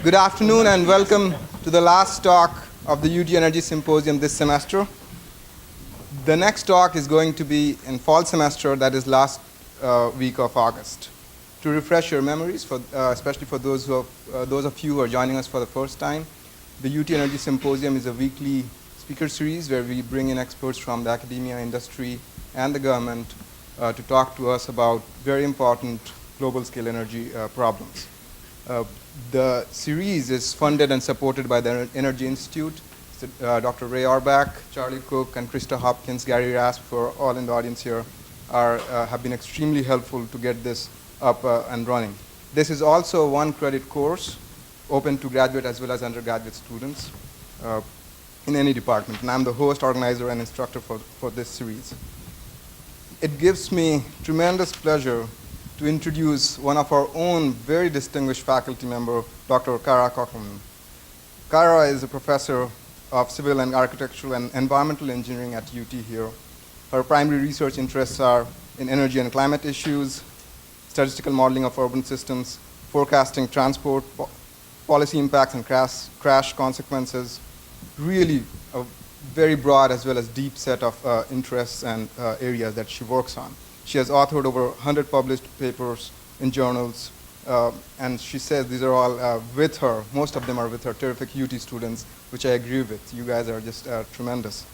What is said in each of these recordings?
Good afternoon and welcome to the last talk of the UT Energy Symposium this semester. The next talk is going to be in fall semester, that is last week of August. To refresh your memories, especially for those of you who are joining us for the first time, the UT Energy Symposium is a weekly speaker series where we bring in experts from the academia, industry, and the government to talk to us about very important global scale energy problems. The series is funded and supported by the Energy Institute. Dr. Ray Orbach, Charlie Cook, and Krista Hopkins, Gary Rasp, who are all in the audience here, have been extremely helpful to get this up and running. This is also a one-credit course open to graduate as well as undergraduate students in any department. And I'm the host, organizer, and instructor for this series. It gives me tremendous pleasure to introduce one of our own very distinguished faculty member, Dr. Kara Kockelman. Kara is a professor of civil and architectural and environmental engineering at UT here. Her primary research interests are in energy and climate issues, statistical modeling of urban systems, forecasting transport, policy impacts and crash consequences. Really a very broad as well as deep set of interests and areas that she works on. She has authored over 100 published papers in journals, and she says these are all with her. Most of them are with her terrific UT students, which I agree with. You guys are just tremendous.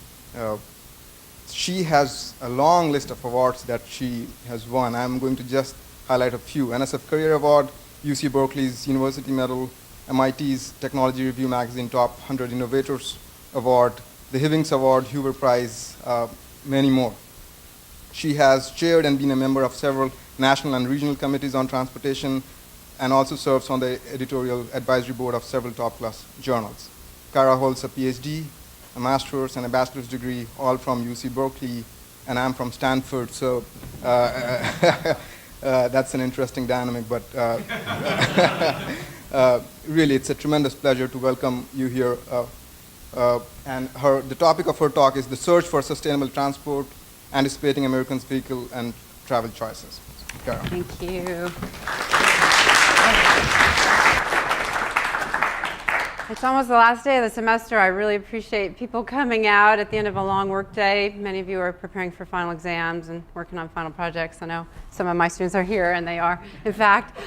She has a long list of awards that she has won. I'm going to just highlight a few. NSF Career Award, UC Berkeley's University Medal, MIT's Technology Review Magazine Top 100 Innovators Award, the Hivings Award, Hoover Prize, many more. She has chaired and been a member of several national and regional committees on transportation and also serves on the editorial advisory board of several top-class journals. Kara holds a PhD, a master's, and a bachelor's degree, all from UC Berkeley, and I'm from Stanford, so that's an interesting dynamic, but really it's a tremendous pleasure to welcome you here. And the topic of her talk is the search for sustainable transport, anticipating Americans' vehicle and travel choices. Kara. Thank you. It's almost the last day of the semester. I really appreciate people coming out at the end of a long work day. Many of you are preparing for final exams and working on final projects. I know some of my students are here, and they are, in fact.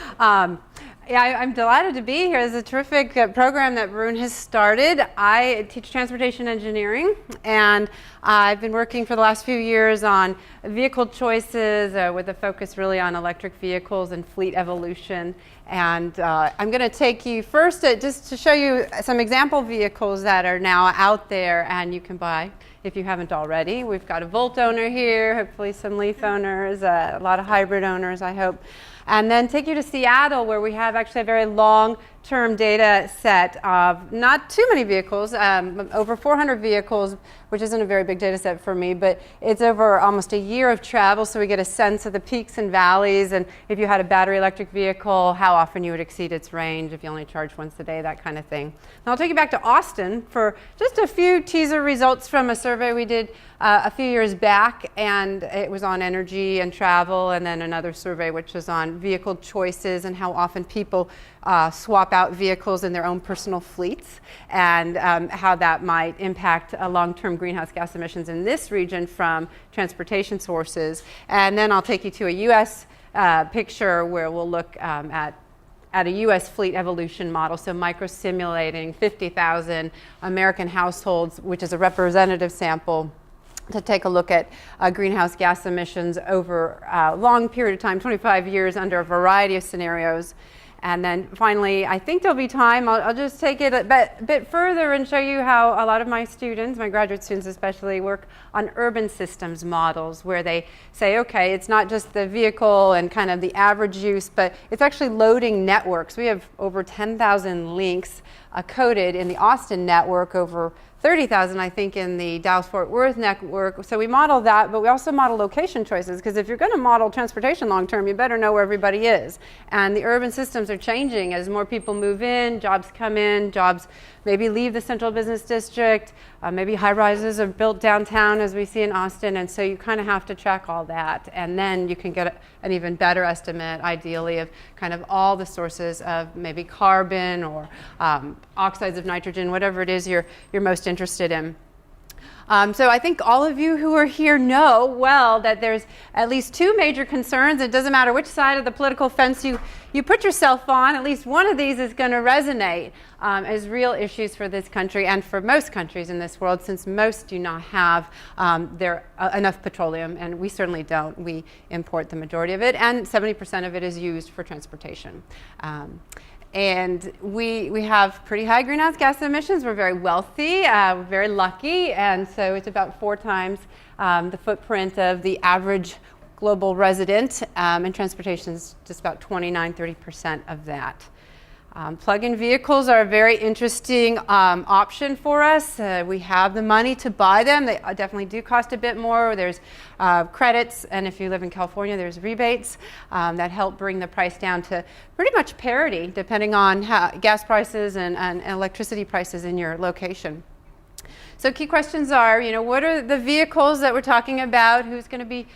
I'm delighted to be here. It's a terrific program that Varun has started. I teach transportation engineering, and I've been working for the last few years on vehicle choices with a focus really on electric vehicles and fleet evolution. And I'm going to take you first just to show you some example vehicles that are now out there and you can buy if you haven't already. We've got a Volt owner here, hopefully some Leaf owners, a lot of hybrid owners, I hope. And then take you to Seattle, where we have actually a very long-term data set of not too many vehicles, over 400 vehicles, which isn't a very big data set for me, but it's over almost a year of travel, so we get a sense of the peaks and valleys, and if you had a battery electric vehicle, how often you would exceed its range, if you only charge once a day, that kind of thing. Now I'll take you back to Austin for just a few teaser results from a survey we did a few years back, and it was on energy and travel, and then another survey which was on vehicle choices and how often people swap out vehicles in their own personal fleets, and how that might impact long-term greenhouse gas emissions in this region from transportation sources. And then I'll take you to a U.S. Picture where we'll look at a U.S. fleet evolution model, so micro-simulating 50,000 American households, which is a representative sample, to take a look at greenhouse gas emissions over a long period of time, 25 years, under a variety of scenarios. And then finally, I think there'll be time, I'll just take it a bit further and show you how a lot of my students, my graduate students especially, work on urban systems models where they say, okay, it's not just the vehicle and kind of the average use, but it's actually loading networks. We have over 10,000 links coded in the Austin network over 30,000, I think, in the Dallas-Fort Worth network. So we model that, but we also model location choices, because if you're going to model transportation long-term, you better know where everybody is. And the urban systems are changing as more people move in, jobs come in, jobs maybe leave the central business district, maybe high-rises are built downtown, as we see in Austin, and so you kind of have to track all that. And then you can get an even better estimate, ideally, of kind of all the sources of maybe carbon or oxides of nitrogen, whatever it is you're most interested in. So I think all of you who are here know well that there's at least two major concerns. It doesn't matter which side of the political fence you put yourself on, at least one of these is going to resonate as real issues for this country and for most countries in this world, since most do not have enough petroleum, and we certainly don't. We import the majority of it, and 70% of it is used for transportation. And we have pretty high greenhouse gas emissions. We're very wealthy, we're very lucky, and so it's about 4 times the footprint of the average global resident, and transportation is just about 29-30% of that. Plug-in vehicles are a very interesting option for us. We have the money to buy them. They definitely do cost a bit more. There's credits, and if you live in California, there's rebates that help bring the price down to pretty much parity, depending on gas prices and electricity prices in your location. So key questions are, what are the vehicles that we're talking about? Who's going to be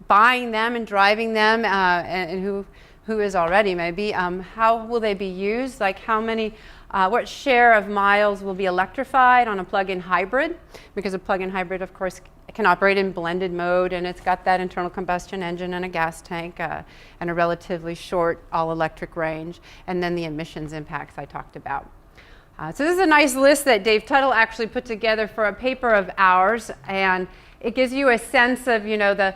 buying them and driving them, and who is already maybe? How will they be used? Like what share of miles will be electrified on a plug-in hybrid? Because a plug-in hybrid, of course, can operate in blended mode, and it's got that internal combustion engine and a gas tank and a relatively short all-electric range, and then the emissions impacts I talked about. So this is a nice list that Dave Tuttle actually put together for a paper of ours, and it gives you a sense of, the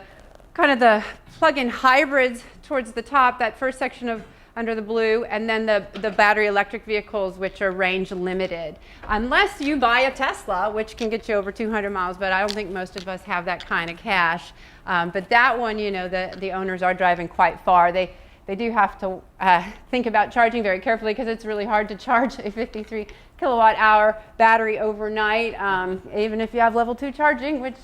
kind of the plug-in hybrids towards the top, that first section of under the blue, and then the battery electric vehicles, which are range limited. Unless you buy a Tesla, which can get you over 200 miles, but I don't think most of us have that kind of cash. But that one, the owners are driving quite far. They do have to think about charging very carefully, because it's really hard to charge a 53 kilowatt hour battery overnight, even if you have level 2 charging, which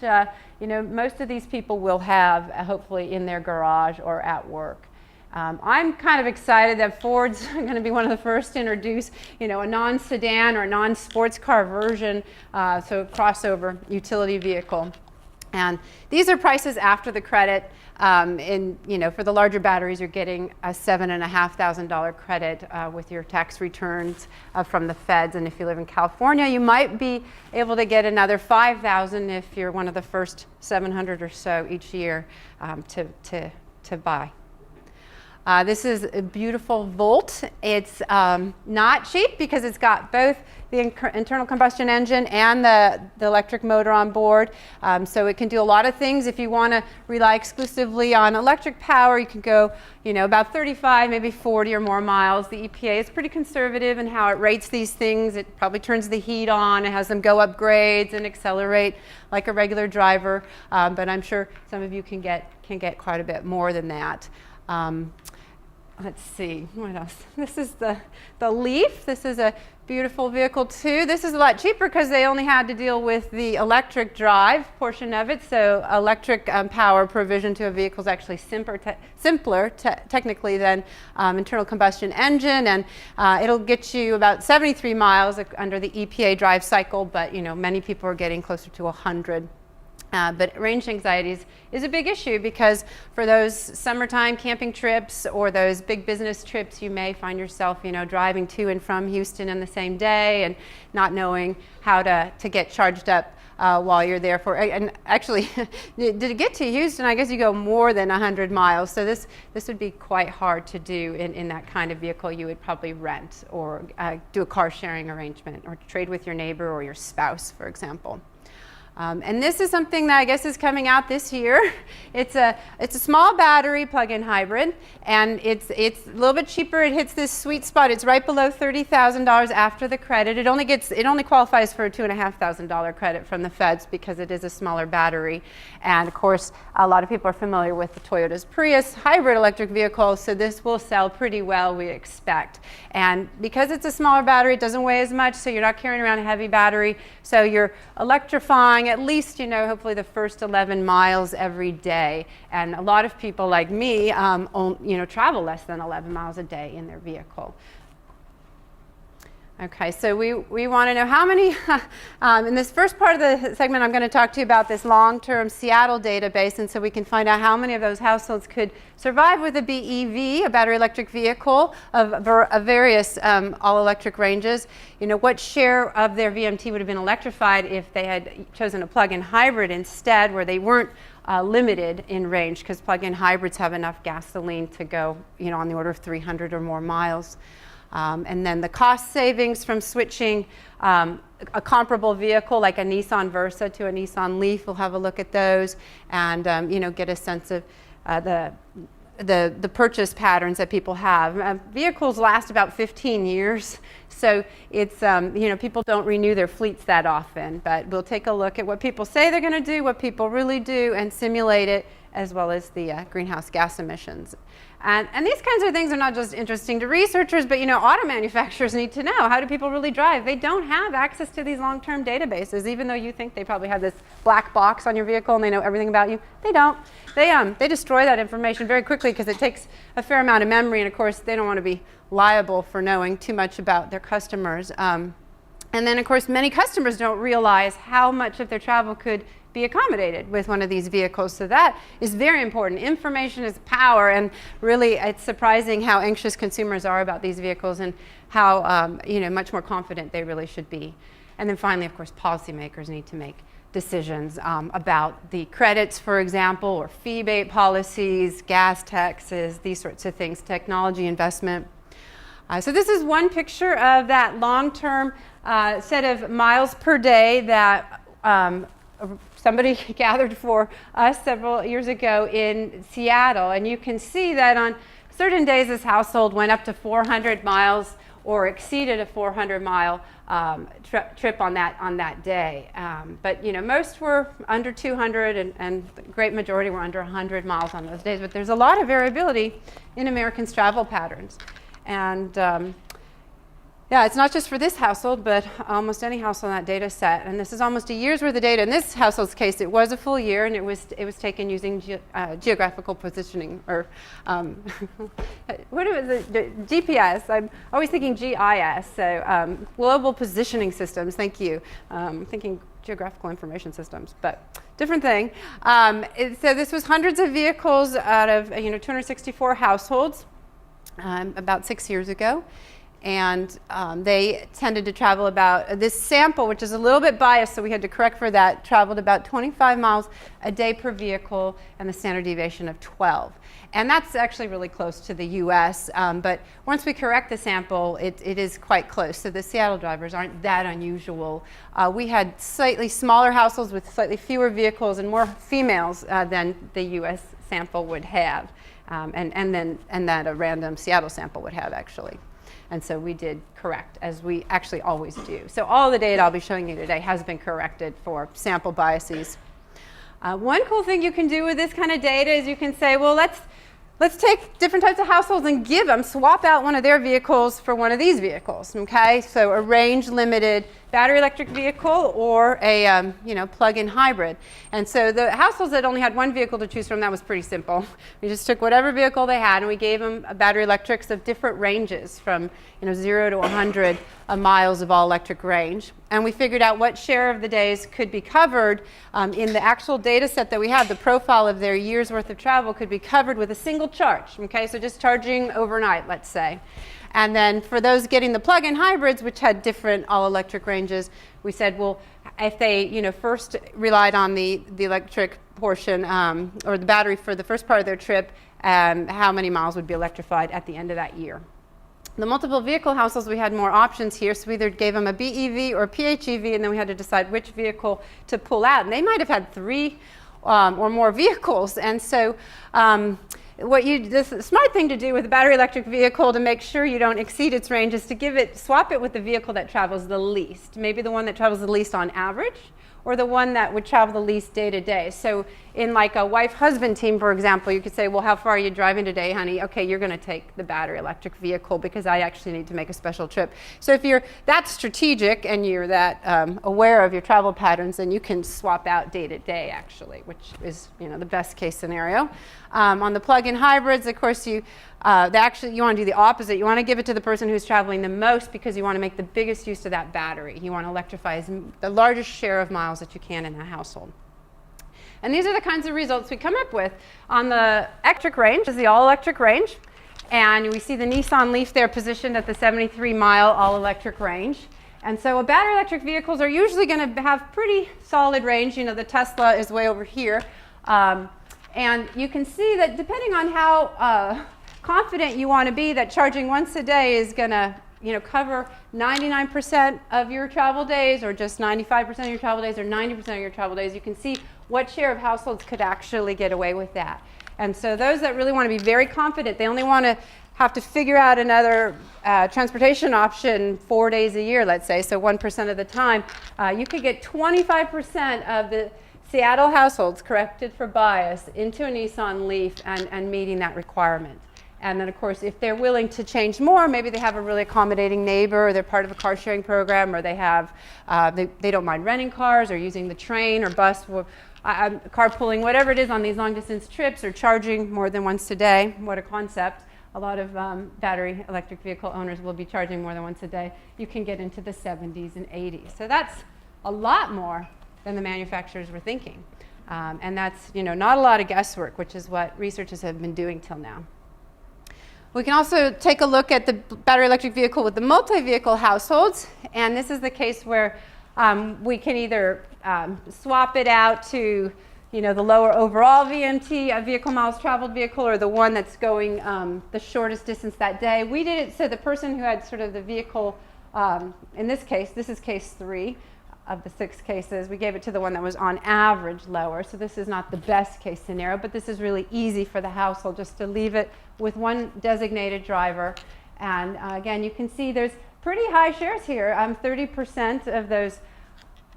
most of these people will have, hopefully in their garage or at work. I'm kind of excited that Ford's going to be one of the first to introduce, a non-sedan or non-sports car version, so crossover utility vehicle. And these are prices after the credit. For the larger batteries, you're getting a $7,500 credit with your tax returns from the feds. And if you live in California, you might be able to get another $5,000 if you're one of the first 700 or so each year to buy. This is a beautiful Volt. It's not cheap because it's got both the internal combustion engine and the electric motor on board. So it can do a lot of things. If you want to rely exclusively on electric power, you can go, about 35, maybe 40 or more miles. The EPA is pretty conservative in how it rates these things. It probably turns the heat on. It has them go up grades and accelerate like a regular driver. But I'm sure some of you can get quite a bit more than that. Let's see, what else? This is the Leaf. This is a beautiful vehicle too. This is a lot cheaper because they only had to deal with the electric drive portion of it. So electric power provision to a vehicle is actually simpler technically than internal combustion engine, and it'll get you about 73 miles under the EPA drive cycle, but many people are getting closer to 100. But range anxiety is a big issue, because for those summertime camping trips or those big business trips, you may find yourself, driving to and from Houston in the same day and not knowing how to get charged up while you're there for. And actually, did it get to Houston? I guess you go more than 100 miles. So this would be quite hard to do in that kind of vehicle. You would probably rent or do a car sharing arrangement or trade with your neighbor or your spouse, for example. And this is something that I guess is coming out this year. It's a small battery plug-in hybrid, and it's a little bit cheaper. It hits this sweet spot. It's right below $30,000 after the credit. It only qualifies for a $2,500 credit from the feds because it is a smaller battery. And of course, a lot of people are familiar with the Toyota's Prius hybrid electric vehicle, so this will sell pretty well, we expect. And because it's a smaller battery, it doesn't weigh as much, so you're not carrying around a heavy battery. So you're electrifying at least, hopefully the first 11 miles every day. And a lot of people like me, travel less than 11 miles a day in their vehicle. Okay, so we want to know how many, in this first part of the segment, I'm going to talk to you about this long-term Seattle database, and so we can find out how many of those households could survive with a BEV, a battery electric vehicle of various all-electric ranges. What share of their VMT would have been electrified if they had chosen a plug-in hybrid instead, where they weren't limited in range, because plug-in hybrids have enough gasoline to go, on the order of 300 or more miles. And then the cost savings from switching a comparable vehicle like a Nissan Versa to a Nissan Leaf. We'll have a look at those and get a sense of the purchase patterns that people have. Vehicles last about 15 years, so it's people don't renew their fleets that often. But we'll take a look at what people say they're going to do, what people really do, and simulate it, as well as the greenhouse gas emissions. And these kinds of things are not just interesting to researchers, but auto manufacturers need to know, how do people really drive? They don't have access to these long-term databases, even though you think they probably have this black box on your vehicle and they know everything about you. They don't. They destroy that information very quickly because it takes a fair amount of memory, and of course they don't want to be liable for knowing too much about their customers. And then of course many customers don't realize how much of their travel could be accommodated with one of these vehicles. So that is very important. Information is power, and really it's surprising how anxious consumers are about these vehicles and how much more confident they really should be. And then finally, of course, policymakers need to make decisions about the credits, for example, or fee-based policies, gas taxes, these sorts of things, technology investment. So this is one picture of that long-term set of miles per day that somebody gathered for us several years ago in Seattle. And you can see that on certain days this household went up to 400 miles or exceeded a 400-mile trip on that day. But most were under 200, and the great majority were under 100 miles on those days. But there's a lot of variability in Americans' travel patterns. And yeah, it's not just for this household, but almost any household on that data set. And this is almost a year's worth of data. In this household's case, it was a full year, and it was taken using geographical positioning, or what was it? GPS. I'm always thinking GIS, so global positioning systems. Thank you. Thinking geographical information systems, but different thing. So this was hundreds of vehicles out of 264 households about 6 years ago. And they tended to travel about, this sample, which is a little bit biased, so we had to correct for that, traveled about 25 miles a day per vehicle, and the standard deviation of 12. And that's actually really close to the US, but once we correct the sample, it is quite close. So the Seattle drivers aren't that unusual. We had slightly smaller households with slightly fewer vehicles and more females than the US sample would have, and that a random Seattle sample would have, actually. And so we did correct, as we actually always do. So all the data I'll be showing you today has been corrected for sample biases. One cool thing you can do with this kind of data is you can say, well, let's take different types of households and swap out one of their vehicles for one of these vehicles, okay? So a range-limited battery electric vehicle or a plug-in hybrid. And so the households that only had one vehicle to choose from, that was pretty simple. We just took whatever vehicle they had and we gave them battery electrics of different ranges from 0 to 100 miles of all-electric range. And we figured out what share of the days could be covered in the actual data set that we have. The profile of their year's worth of travel could be covered with a single charge, okay? So just charging overnight, let's say. And then for those getting the plug-in hybrids, which had different all-electric ranges, we said, well, if they first relied on the electric portion or the battery for the first part of their trip, how many miles would be electrified at the end of that year? The multiple vehicle households, we had more options here, so we either gave them a BEV or a PHEV, and then we had to decide which vehicle to pull out. And they might have had 3 or more vehicles. And so the smart thing to do with a battery electric vehicle to make sure you don't exceed its range is to swap it with the vehicle that travels the least. Maybe the one that travels the least on average, or the one that would travel the least day to day. So in like a wife-husband team, for example, you could say, well, how far are you driving today, honey? Okay, you're going to take the battery electric vehicle because I actually need to make a special trip. So if you're that strategic and you're that aware of your travel patterns, then you can swap out day to day, actually, which is the best case scenario. On the plug-in hybrids, of course, you want to do the opposite. You want to give it to the person who's traveling the most because you want to make the biggest use of that battery. You want to electrify the largest share of miles that you can in a household. And these are the kinds of results we come up with. On the electric range is the all-electric range. And we see the Nissan Leaf there positioned at the 73-mile all-electric range. And so battery electric vehicles are usually going to have pretty solid range. The Tesla is way over here. And you can see that depending on how confident you want to be that charging once a day is going to cover 99% of your travel days, or just 95% of your travel days, or 90% of your travel days, you can see what share of households could actually get away with that. And so those that really want to be very confident, they only want to have to figure out another transportation option 4 days a year, let's say, so 1% of the time, you could get 25% of the Seattle households corrected for bias into a Nissan Leaf and meeting that requirement. And then, of course, if they're willing to change more, maybe they have a really accommodating neighbor, or they're part of a car sharing program, or they have they don't mind renting cars or using the train or bus, carpooling, whatever it is on these long distance trips, or charging more than once a day. What a concept. A lot of battery electric vehicle owners will be charging more than once a day. You can get into the 70s and 80s. So that's a lot more than the manufacturers were thinking. And that's not a lot of guesswork, which is what researchers have been doing till now. We can also take a look at the battery electric vehicle with the multi-vehicle households. And this is the case where we can either swap it out to the lower overall VMT, a vehicle miles traveled vehicle, or the one that's going the shortest distance that day. We did it so the person who had sort of the vehicle, in this case, this is case 3 of the 6 cases, we gave it to the one that was on average lower. So this is not the best case scenario, but this is really easy for the household just to leave it with one designated driver. And again, you can see there's pretty high shares here. 30% of those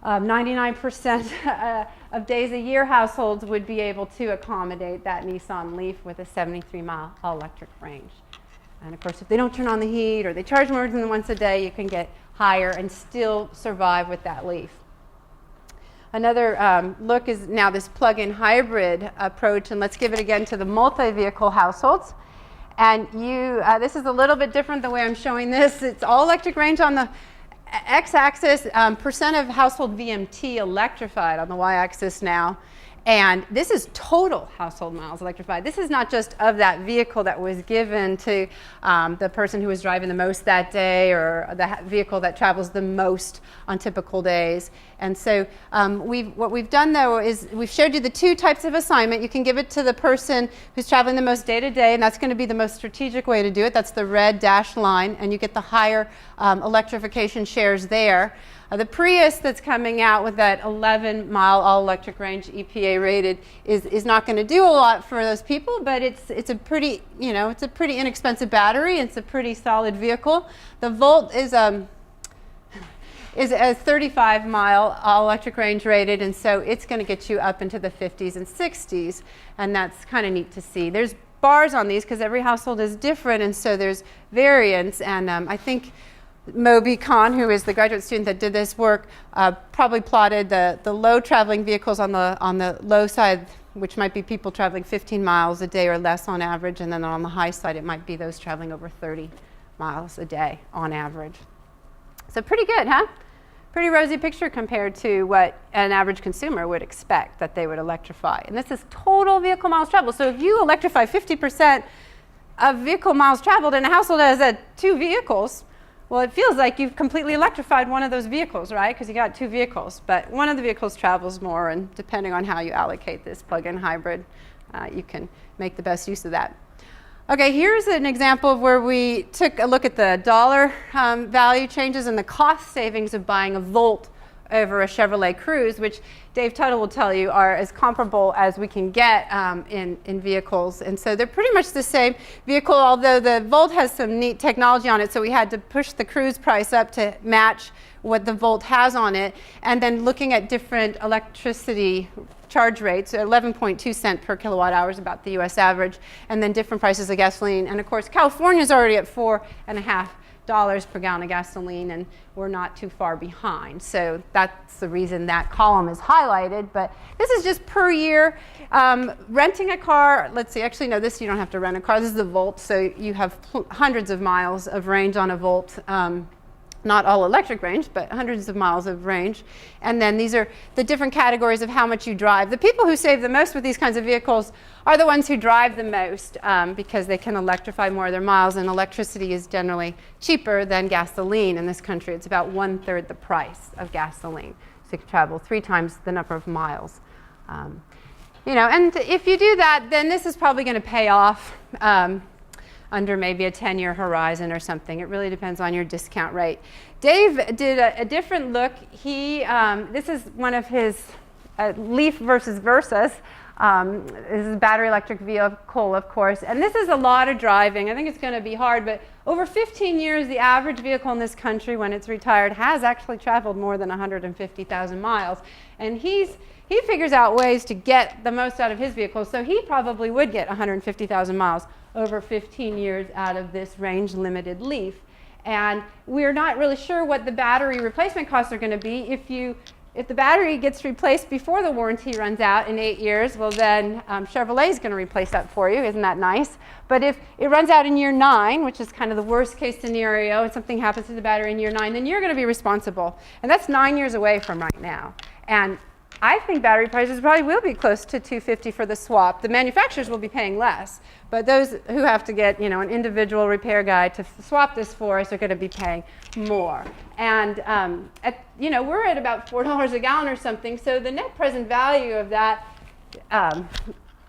99% of days a year households would be able to accommodate that Nissan Leaf with a 73-mile all-electric range. And of course, if they don't turn on the heat or they charge more than once a day, you can get higher and still survive with that Leaf. Another look is now this plug-in hybrid approach, and let's give it again to the multi-vehicle households. And this is a little bit different the way I'm showing this. It's all electric range on the x-axis, percent of household VMT electrified on the y-axis now. And this is total household miles electrified. This is not just of that vehicle that was given to the person who was driving the most that day, or the vehicle that travels the most on typical days. And so what we've done, though, is we've showed you the 2 types of assignment. You can give it to the person who's traveling the most day to day, and that's going to be the most strategic way to do it. That's the red dashed line, and you get the higher electrification shares there. The Prius that's coming out with that 11-mile all-electric range, EPA rated, is not going to do a lot for those people, but it's a pretty inexpensive battery. It's a pretty solid vehicle. The Volt is a 35-mile all-electric range rated, and so it's going to get you up into the 50s and 60s, and that's kind of neat to see. There's bars on these because every household is different, and so there's variance, and I think Moby Khan, who is the graduate student that did this work, probably plotted the low traveling vehicles on the low side, which might be people traveling 15 miles a day or less on average, and then on the high side it might be those traveling over 30 miles a day on average. So pretty good, huh? Pretty rosy picture compared to what an average consumer would expect that they would electrify. And this is total vehicle miles traveled. So if you electrify 50% of vehicle miles traveled in a household that has 2 vehicles, well, it feels like you've completely electrified one of those vehicles, right? Because you got 2 vehicles, but one of the vehicles travels more, and depending on how you allocate this plug-in hybrid, you can make the best use of that. Okay, here's an example of where we took a look at the dollar value changes and the cost savings of buying a Volt over a Chevrolet Cruze, which Dave Tuttle will tell you are as comparable as we can get in vehicles. And so they're pretty much the same vehicle, although the Volt has some neat technology on it, so we had to push the Cruze price up to match what the Volt has on it. And then looking at different electricity charge rates, 11.2 cents per kilowatt hour is about the US average, and then different prices of gasoline. And of course, California is already at $4.50 per gallon of gasoline, and we're not too far behind. So that's the reason that column is highlighted. But this is just per year. Renting a car, let's see, actually no, this you don't have to rent a car. This is the Volt, so you have hundreds of miles of range on a Volt. Not all electric range, but hundreds of miles of range. And then these are the different categories of how much you drive. The people who save the most with these kinds of vehicles are the ones who drive the most because they can electrify more of their miles, and electricity is generally cheaper than gasoline in this country. It's about 1/3 the price of gasoline. So you can travel 3 times the number of miles. And if you do that, then this is probably going to pay off under maybe a 10-year horizon or something. It really depends on your discount rate. Dave did a different look. This is one of his Leaf versus Versas. This is a battery electric vehicle, of course. And this is a lot of driving. I think it's going to be hard, but over 15 years, the average vehicle in this country, when it's retired, has actually traveled more than 150,000 miles. And he figures out ways to get the most out of his vehicle, so he probably would get 150,000 miles over 15 years out of this range-limited Leaf. And we're not really sure what the battery replacement costs are going to be. If the battery gets replaced before the warranty runs out in 8 years, well then Chevrolet is going to replace that for you. Isn't that nice? But if it runs out in year 9, which is kind of the worst case scenario, and something happens to the battery in year 9, then you're going to be responsible. And that's 9 years away from right now. And I think battery prices probably will be close to $250 for the swap. The manufacturers will be paying less, but those who have to get an individual repair guy to swap this for us are going to be paying more. And we're at about $4 a gallon or something, so the net present value of that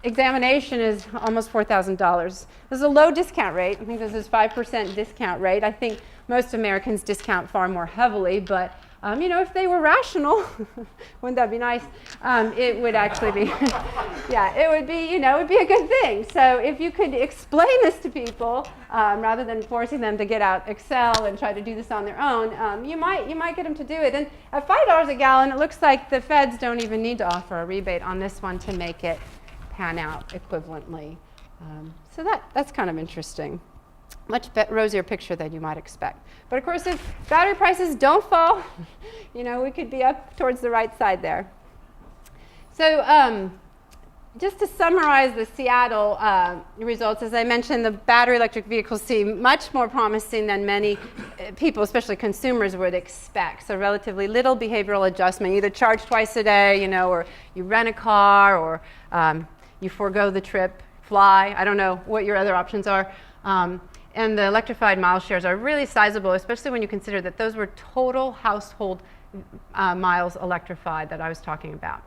examination is almost $4,000. This is a low discount rate. I think this is 5% discount rate. I think most Americans discount far more heavily, but if they were rational, wouldn't that be nice? It would actually be, it would be a good thing. So if you could explain this to people, rather than forcing them to get out Excel and try to do this on their own, you might get them to do it. And at $5 a gallon, it looks like the feds don't even need to offer a rebate on this one to make it pan out equivalently. So that's kind of interesting. Much rosier picture than you might expect. But of course, if battery prices don't fall, we could be up towards the right side there. So just to summarize the Seattle results, as I mentioned, the battery electric vehicles seem much more promising than many people, especially consumers, would expect. So relatively little behavioral adjustment. You either charge twice a day, or you rent a car, or you forego the trip, fly. I don't know what your other options are. And the electrified mile shares are really sizable, especially when you consider that those were total household miles electrified that I was talking about.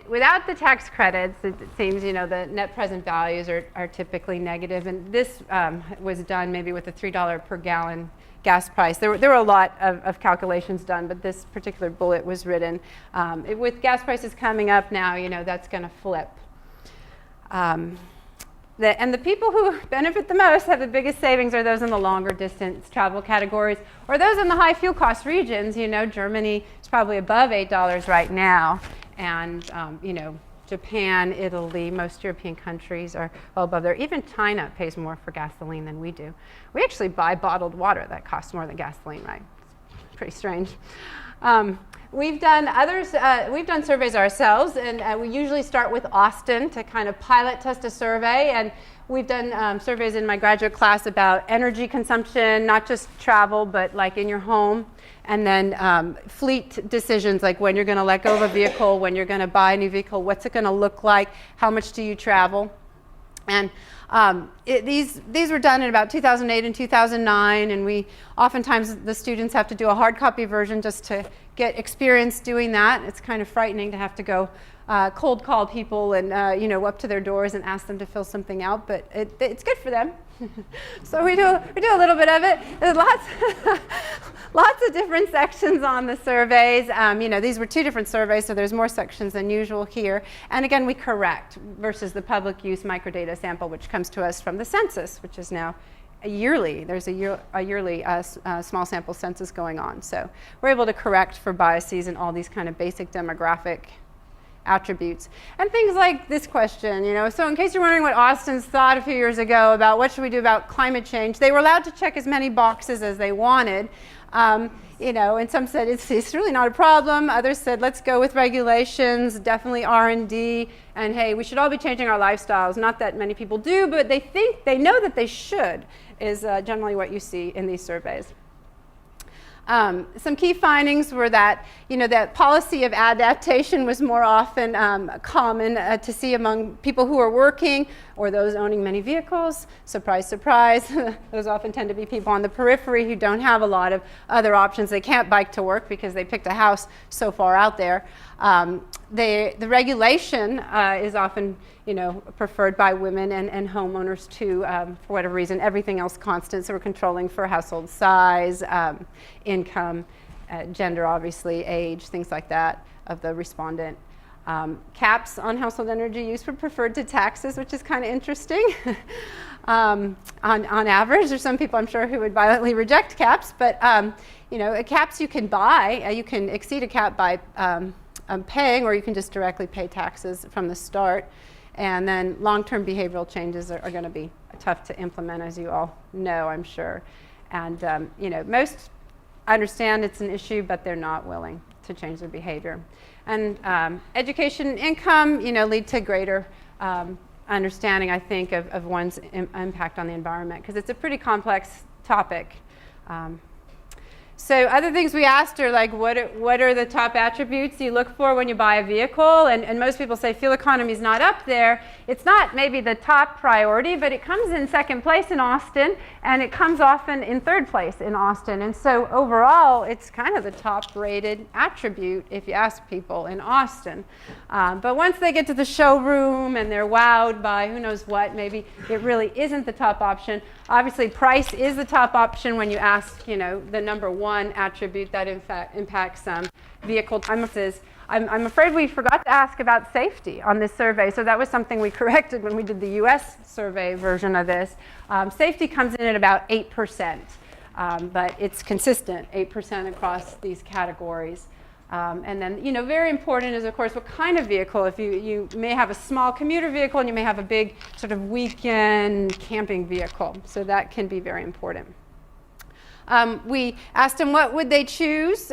Without the tax credits, it seems the net present values are typically negative. And this was done maybe with a $3 per gallon gas price. There were a lot of calculations done, but this particular bullet was written. With gas prices coming up now, that's going to flip. And the people who benefit the most, have the biggest savings, are those in the longer distance travel categories, or those in the high fuel cost regions. Germany is probably above $8 right now, and Japan, Italy, most European countries are well above there. Even China pays more for gasoline than we do. We actually buy bottled water that costs more than gasoline, right? It's pretty strange. We've done surveys ourselves, and we usually start with Austin to kind of pilot test a survey. And we've done surveys in my graduate class about energy consumption, not just travel, but like in your home. And then fleet decisions, like when you're going to let go of a vehicle, when you're going to buy a new vehicle, what's it going to look like, how much do you travel? And These were done in about 2008 and 2009, and we oftentimes the students have to do a hard copy version just to get experience doing that. It's kind of frightening to have to go cold call people and up to their doors and ask them to fill something out, but it's good for them. So we do a little bit of it. There's lots of different sections on the surveys. These were 2 different surveys, so there's more sections than usual here. And again, we correct versus the public use microdata sample, which comes to us from the census, which is now yearly. There's a yearly small sample census going on. So we're able to correct for biases and all these kind of basic demographic attributes. And things like this question, so in case you're wondering what Austin's thought a few years ago about what should we do about climate change, they were allowed to check as many boxes as they wanted. And some said it's really not a problem. Others said let's go with regulations, definitely R&D, and hey, we should all be changing our lifestyles. Not that many people do, but they know that they should, is generally what you see in these surveys. Some key findings were that, that policy of adaptation was more often common to see among people who are working or those owning many vehicles. Surprise, surprise. Those often tend to be people on the periphery who don't have a lot of other options. They can't bike to work because they picked a house so far out there. The regulation is often preferred by women and homeowners too, for whatever reason. Everything else constant, so we're controlling for household size, income, gender, obviously, age, things like that of the respondent. Caps on household energy use were preferred to taxes, which is kind of interesting. On average, there's some people I'm sure who would violently reject caps, but caps you can buy. You can exceed a cap by paying, or you can just directly pay taxes from the start. And then long-term behavioral changes are going to be tough to implement, as you all know, I'm sure. And most understand it's an issue, but they're not willing to change their behavior. And education and income, lead to greater understanding, I think, of one's impact on the environment, because it's a pretty complex topic. So other things we asked are like, what are the top attributes you look for when you buy a vehicle? And most people say fuel economy is not up there. It's not maybe the top priority, but it comes in second place in Austin, and it comes often in third place in Austin. And so overall, it's kind of the top rated attribute if you ask people in Austin. But once they get to the showroom and they're wowed by who knows what, maybe it really isn't the top option. Obviously, price is the top option when you ask, the number one attribute that in fact impacts vehicle timelessness. I'm afraid we forgot to ask about safety on this survey, so that was something we corrected when we did the US survey version of this. Safety comes in at about 8%, but it's consistent, 8% across these categories. And then, very important is, of course, what kind of vehicle. If you may have a small commuter vehicle and you may have a big sort of weekend camping vehicle. So that can be very important. We asked them what would they choose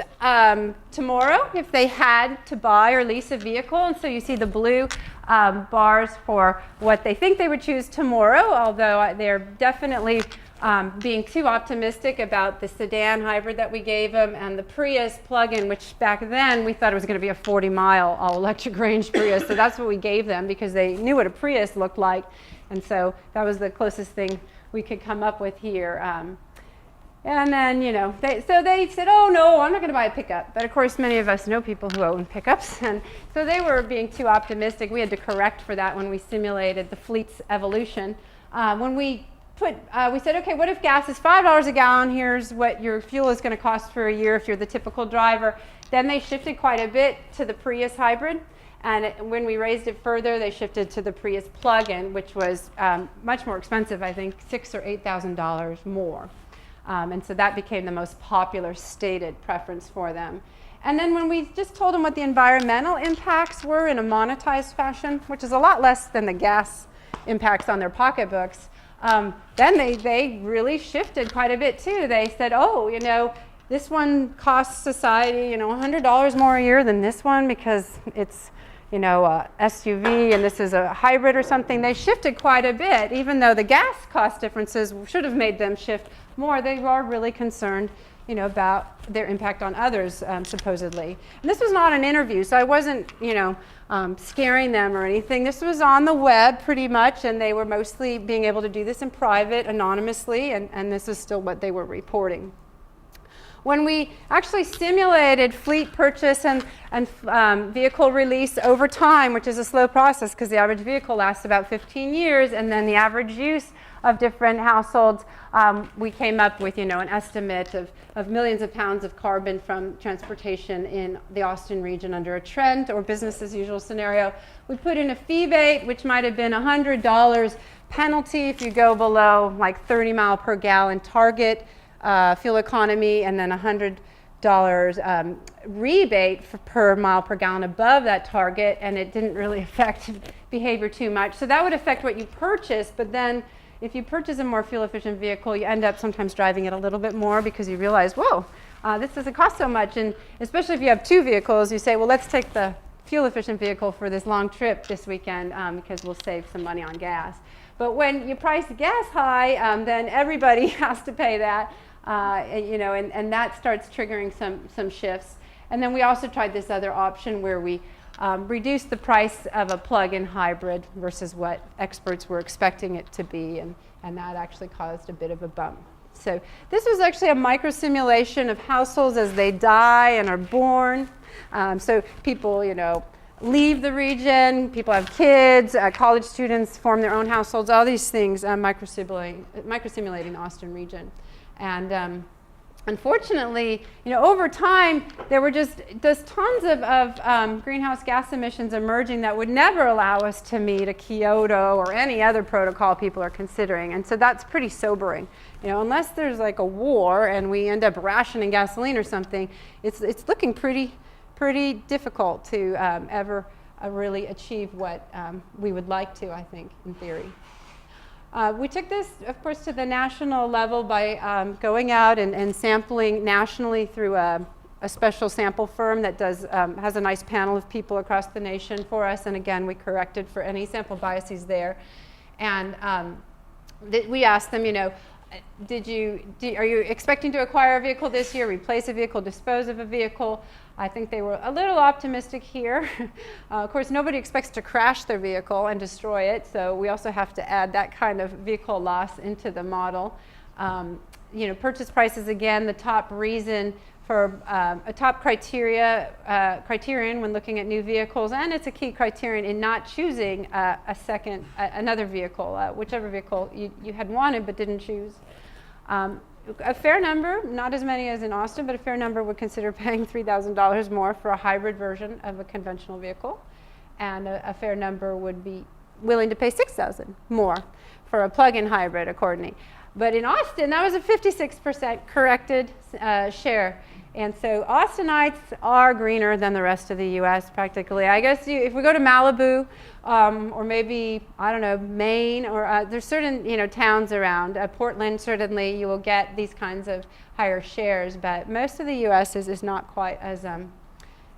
tomorrow if they had to buy or lease a vehicle. And so you see the blue bars for what they think they would choose tomorrow, although they're definitely being too optimistic about the sedan hybrid that we gave them and the Prius plug-in, which back then we thought it was going to be a 40-mile all-electric range Prius. So that's what we gave them because they knew what a Prius looked like. And so that was the closest thing we could come up with here. And then, they said, oh, no, I'm not going to buy a pickup. But, of course, many of us know people who own pickups. And so they were being too optimistic. We had to correct for that when we simulated the fleet's evolution. When we said, okay, what if gas is $5 a gallon? Here's what your fuel is going to cost for a year if you're the typical driver. Then they shifted quite a bit to the Prius hybrid. And when we raised it further, they shifted to the Prius plug-in, which was much more expensive, I think, $6,000 or $8,000 more. And so that became the most popular stated preference for them. And then when we just told them what the environmental impacts were in a monetized fashion, which is a lot less than the gas impacts on their pocketbooks, then they really shifted quite a bit too. They said, oh, this one costs society, $100 more a year than this one because it's, a SUV and this is a hybrid or something. They shifted quite a bit, even though the gas cost differences should have made them shift more. They are really concerned about their impact on others, supposedly. And this was not an interview, so I wasn't, scaring them or anything. This was on the web pretty much, and they were mostly being able to do this in private, anonymously, and this is still what they were reporting. When we actually simulated fleet purchase and vehicle release over time, which is a slow process because the average vehicle lasts about 15 years, and then the average use of different households, we came up with an estimate of millions of pounds of carbon from transportation in the Austin region under a trend or business as usual scenario. We put in a fee-bait, which might have been $100 penalty if you go below like 30 mile per gallon target fuel economy, and then $100 rebate per mile per gallon above that target, and it didn't really affect behavior too much. So that would affect what you purchase, but then if you purchase a more fuel efficient vehicle, you end up sometimes driving it a little bit more because you realize, whoa, this doesn't cost so much. And especially if you have two vehicles, you say, well, let's take the fuel efficient vehicle for this long trip this weekend because we'll save some money on gas. But when you price gas high, then everybody has to pay that. And that starts triggering some shifts. And then we also tried this other option where we reduced the price of a plug-in hybrid versus what experts were expecting it to be, and that actually caused a bit of a bump. So this was actually a micro-simulation of households as they die and are born. So people, leave the region, people have kids, college students form their own households, all these things micro-simulating the Austin region. And unfortunately, over time, there were just tons of greenhouse gas emissions emerging that would never allow us to meet a Kyoto or any other protocol people are considering. And so that's pretty sobering. Unless there's like a war and we end up rationing gasoline or something, it's looking pretty difficult to ever really achieve what we would like to, I think, in theory. We took this, of course, to the national level by going out and sampling nationally through a special sample firm that has a nice panel of people across the nation for us. And again, we corrected for any sample biases there. And we asked them, are you expecting to acquire a vehicle this year, replace a vehicle, dispose of a vehicle? I think they were a little optimistic here. Of course, nobody expects to crash their vehicle and destroy it, so we also have to add that kind of vehicle loss into the model. Purchase prices, again, the top reason for a top criterion when looking at new vehicles, and it's a key criterion in not choosing another vehicle, whichever vehicle you had wanted but didn't choose. A fair number, not as many as in Austin, but a fair number would consider paying $3,000 more for a hybrid version of a conventional vehicle, and a fair number would be willing to pay $6,000 more for a plug-in hybrid, accordingly. But in Austin, that was a 56% corrected share. And so Austinites are greener than the rest of the U.S. practically. I guess if we go to Malibu or maybe, I don't know, Maine, or there's certain towns around. Portland, certainly, you will get these kinds of higher shares. But most of the U.S. is not quite as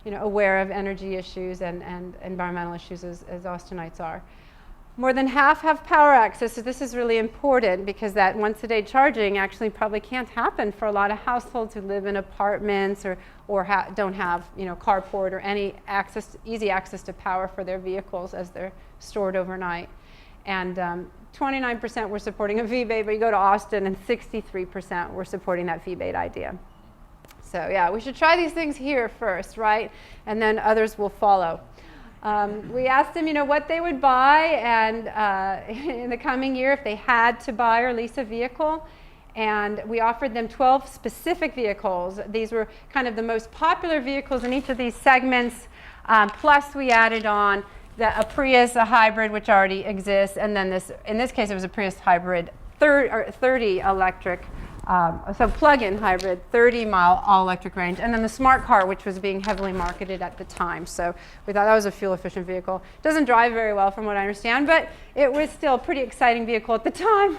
aware of energy issues and environmental issues as Austinites are. More than half have power access, so this is really important because that once-a-day charging actually probably can't happen for a lot of households who live in apartments or don't have carport or any easy access to power for their vehicles as they're stored overnight. And 29% were supporting a fee-bait, but you go to Austin and 63% were supporting that fee-bait idea. So yeah, we should try these things here first, right? And then others will follow. We asked them, what they would buy and in the coming year if they had to buy or lease a vehicle. And we offered them 12 specific vehicles. These were kind of the most popular vehicles in each of these segments. Plus we added on a Prius, a hybrid, which already exists. And then in this case, it was a Prius hybrid 30 electric. So plug-in hybrid, 30-mile all-electric range, and then the smart car, which was being heavily marketed at the time. So we thought that was a fuel-efficient vehicle. Doesn't drive very well, from what I understand, but it was still a pretty exciting vehicle at the time.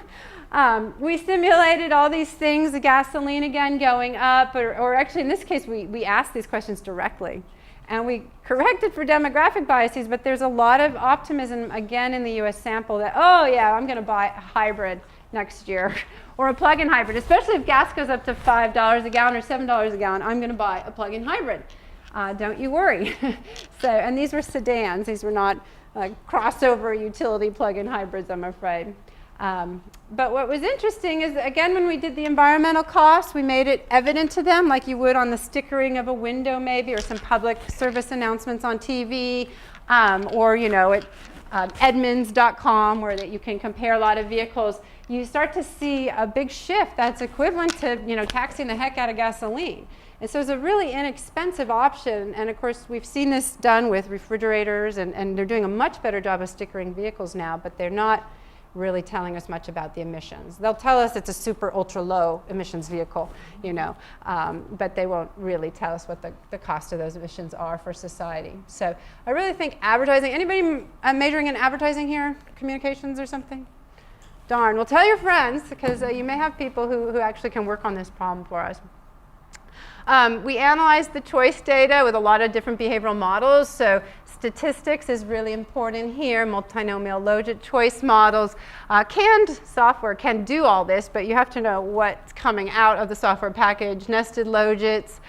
We simulated all these things, the gasoline again going up, or actually in this case, we asked these questions directly. And we corrected for demographic biases, but there's a lot of optimism, again, in the US sample that, oh yeah, I'm going to buy a hybrid next year, or a plug-in hybrid, especially if gas goes up to $5 a gallon or $7 a gallon. I'm going to buy a plug-in hybrid. Don't you worry. And these were sedans. These were not crossover utility plug-in hybrids, I'm afraid. But what was interesting is, again, when we did the environmental costs, we made it evident to them, like you would on the stickering of a window maybe, or some public service announcements on TV, or at Edmunds.com, where that you can compare a lot of vehicles. You start to see a big shift that's equivalent to taxing the heck out of gasoline. And so it's a really inexpensive option. And of course, we've seen this done with refrigerators, and they're doing a much better job of stickering vehicles now, but they're not really telling us much about the emissions. They'll tell us it's a super ultra low emissions vehicle, but they won't really tell us what the cost of those emissions are for society. So I really think advertising, anybody majoring in advertising here, communications or something? Darn, well, tell your friends, because you may have people who actually can work on this problem for us. We analyzed the choice data with a lot of different behavioral models. So statistics is really important here. Multinomial logit choice models. Canned software can do all this, but you have to know what's coming out of the software package. Nested logits,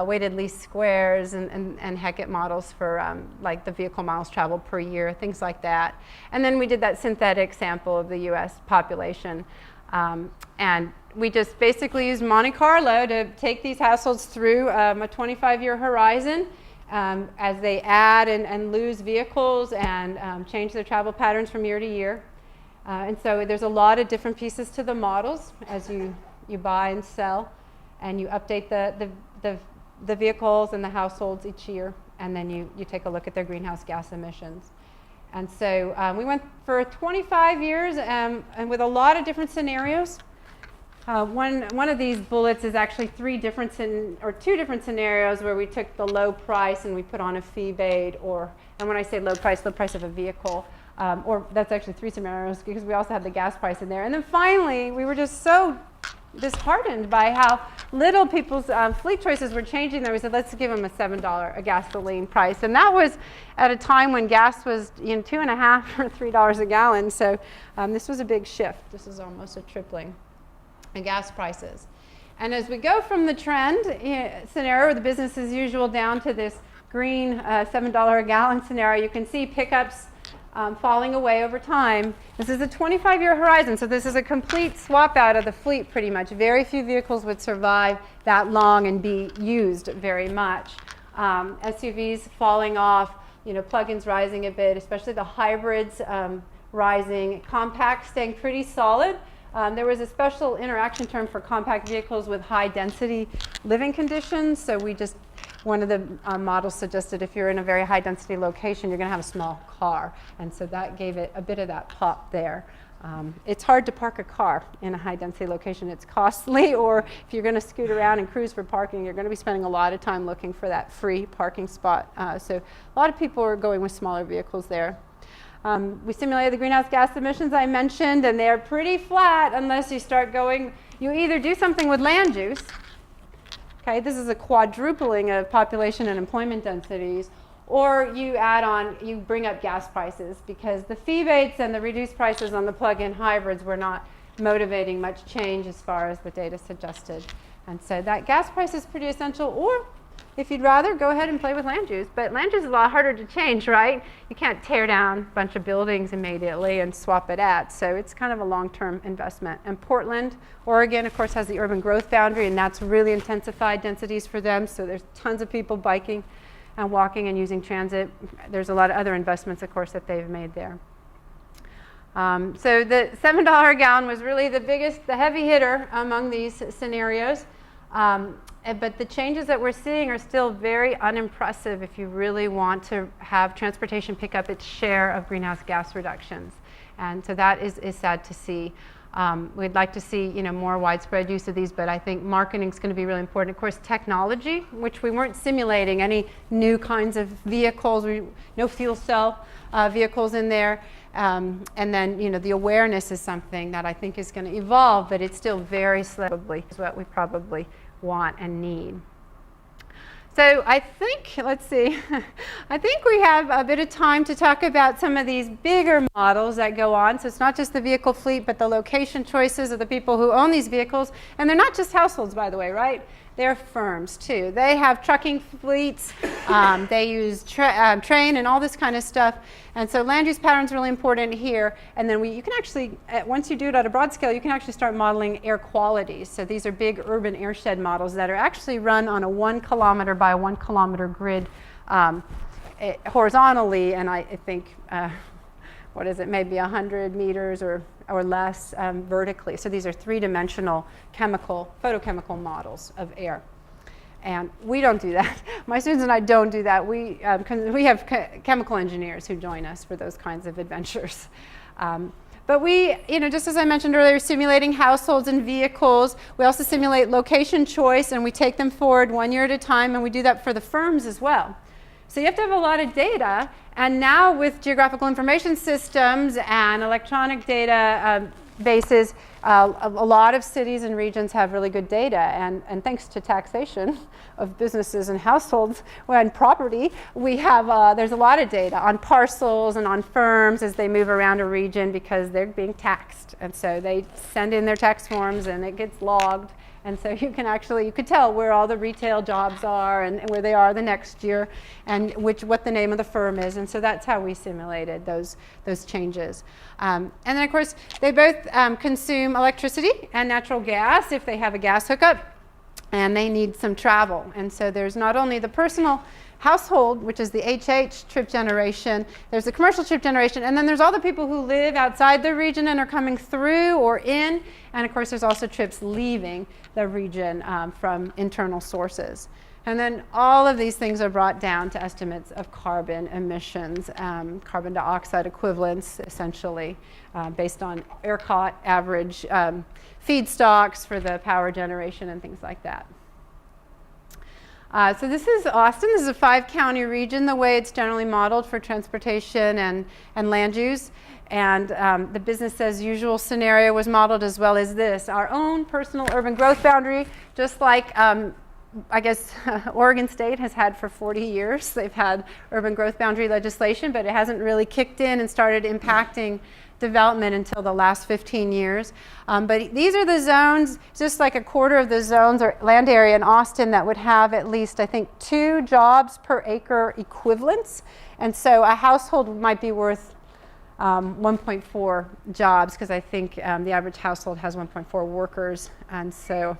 weighted least squares, and Heckett models for like the vehicle miles traveled per year, things like that. And then we did that synthetic sample of the US population. And we just basically used Monte Carlo to take these households through a 25-year horizon as they add and lose vehicles and change their travel patterns from year to year. And so there's a lot of different pieces to the models as you buy and sell, and you update the vehicles and the households each year, and then you take a look at their greenhouse gas emissions. And so we went for 25 years and with a lot of different scenarios. One of these bullets is actually two different scenarios where we took the low price and we put on a PHEV aid, and when I say low price of a vehicle, or that's actually 3 scenarios because we also had the gas price in there. And then finally, we were just so disheartened by how little people's fleet choices were changing there. We said, let's give them a $7 a gasoline price. And that was at a time when gas was $2.50 or $3 a gallon. So this was a big shift. This is almost a tripling in gas prices. And as we go from the trend scenario, or the business as usual, down to this green $7 a gallon scenario, you can see pickups falling away over time. This is a 25-year horizon, so this is a complete swap out of the fleet pretty much. Very few vehicles would survive that long and be used very much. SUVs falling off, plug-ins rising a bit, especially the hybrids rising, compacts staying pretty solid. There was a special interaction term for compact vehicles with high density living conditions, so one of the models suggested if you're in a very high density location, you're going to have a small car. And so that gave it a bit of that pop there. It's hard to park a car in a high density location. It's costly, or if you're going to scoot around and cruise for parking, you're going to be spending a lot of time looking for that free parking spot. So a lot of people are going with smaller vehicles there. We simulated the greenhouse gas emissions I mentioned, and they're pretty flat unless you start going, you either do something with land use. Okay, this is a quadrupling of population and employment densities, or you bring up gas prices, because the PHEV aids and the reduced prices on the plug-in hybrids were not motivating much change as far as the data suggested. And so that gas price is pretty essential, or if you'd rather, go ahead and play with land use. But land use is a lot harder to change, right? You can't tear down a bunch of buildings immediately and swap it at. So it's kind of a long-term investment. And Portland, Oregon, of course, has the urban growth boundary, and that's really intensified densities for them. So there's tons of people biking and walking and using transit. There's a lot of other investments, of course, that they've made there. So the $7 a gallon was really the heavy hitter among these scenarios. But the changes that we're seeing are still very unimpressive if you really want to have transportation pick up its share of greenhouse gas reductions. And so that is sad to see. We'd like to see more widespread use of these, but I think marketing is going to be really important. Of course, technology, which we weren't simulating any new kinds of vehicles, no fuel cell vehicles in there. And then the awareness is something that I think is going to evolve, but it's still very slowly is what we probably want and need. So I think, let's see, I think we have a bit of time to talk about some of these bigger models that go on. So it's not just the vehicle fleet, but the location choices of the people who own these vehicles. And they're not just households, by the way, right? They're firms, too. They have trucking fleets. They use train and all this kind of stuff. And so land use pattern is really important here. And then you can actually, once you do it at a broad scale, you can actually start modeling air qualities. So these are big urban airshed models that are actually run on a 1 kilometer by 1 kilometer grid horizontally. And I think, what is it, maybe 100 meters or less vertically. So these are three-dimensional photochemical models of air. And we don't do that. My students and I don't do that. We have chemical engineers who join us for those kinds of adventures. But we, just as I mentioned earlier, simulating households and vehicles. We also simulate location choice, and we take them forward 1 year at a time, and we do that for the firms as well. So you have to have a lot of data, and now with geographical information systems and electronic data bases, a lot of cities and regions have really good data, and thanks to taxation of businesses and households and property, we have there's a lot of data on parcels and on firms as they move around a region because they're being taxed, and so they send in their tax forms and it gets logged. And so you could tell where all the retail jobs are and where they are the next year and what the name of the firm is. And so that's how we simulated those changes. And then, of course, they both consume electricity and natural gas if they have a gas hookup, and they need some travel. And so there's not only the personal household, which is the HH trip generation, there's the commercial trip generation, and then there's all the people who live outside the region and are coming through or in, and of course there's also trips leaving the region from internal sources. And then all of these things are brought down to estimates of carbon emissions, carbon dioxide equivalents, essentially, based on ERCOT average feedstocks for the power generation and things like that. So this is Austin. This is a 5-county region, the way it's generally modeled for transportation and land use. And the business as usual scenario was modeled as well as this. Our own personal urban growth boundary, just like I guess Oregon State has had for 40 years. They've had urban growth boundary legislation, but it hasn't really kicked in and started impacting development until the last 15 years. But these are the zones, just like a quarter of the zones or land area in Austin that would have at least, I think, 2 jobs per acre equivalents. And so a household might be worth 1.4 jobs, because I think the average household has 1.4 workers. And so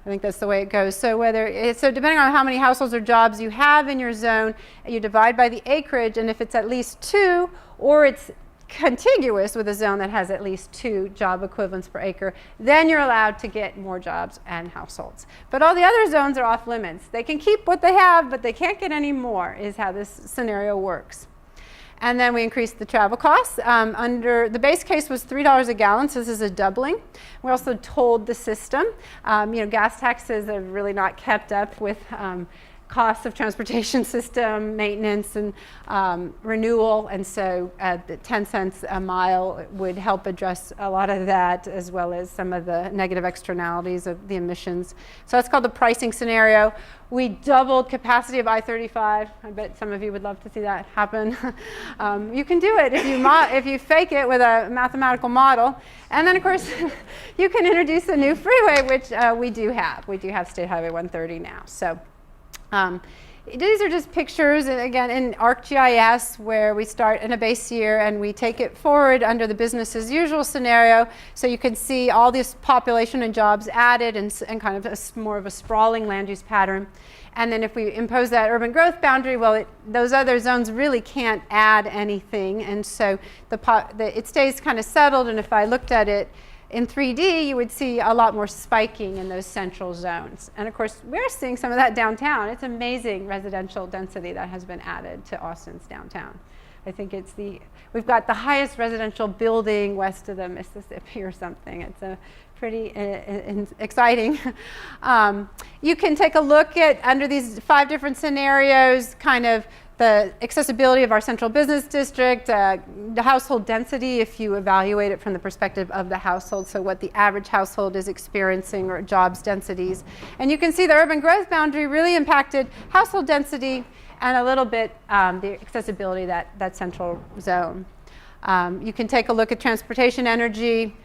I think that's the way it goes. So depending on how many households or jobs you have in your zone, you divide by the acreage, and if it's at least 2 or it's contiguous with a zone that has at least 2 job equivalents per acre, then you're allowed to get more jobs and households. But all the other zones are off limits. They can keep what they have, but they can't get any more, is how this scenario works. And then we increased the travel costs. Under the base case was $3 a gallon, so this is a doubling. We also told the system, gas taxes have really not kept up with costs of transportation system, maintenance, and renewal, and so the 10 cents a mile would help address a lot of that, as well as some of the negative externalities of the emissions. So that's called the pricing scenario. We doubled capacity of I-35. I bet some of you would love to see that happen. You can do it if you fake it with a mathematical model. And then, of course, you can introduce a new freeway, which we do have. We do have State Highway 130 now. So these are just pictures, again, in ArcGIS, where we start in a base year and we take it forward under the business as usual scenario. So you can see all this population and jobs added and kind of more of a sprawling land use pattern. And then if we impose that urban growth boundary, well, those other zones really can't add anything. And so it stays kind of settled. And if I looked at it in 3D, you would see a lot more spiking in those central zones. And of course, we're seeing some of that downtown. It's amazing residential density that has been added to Austin's downtown. I think we've got the highest residential building west of the Mississippi or something. It's a pretty exciting. You can take a look at, under these 5 different scenarios, kind of the accessibility of our central business district, the household density if you evaluate it from the perspective of the household, so what the average household is experiencing or jobs densities. And you can see the urban growth boundary really impacted household density and a little bit the accessibility of that central zone. You can take a look at transportation energy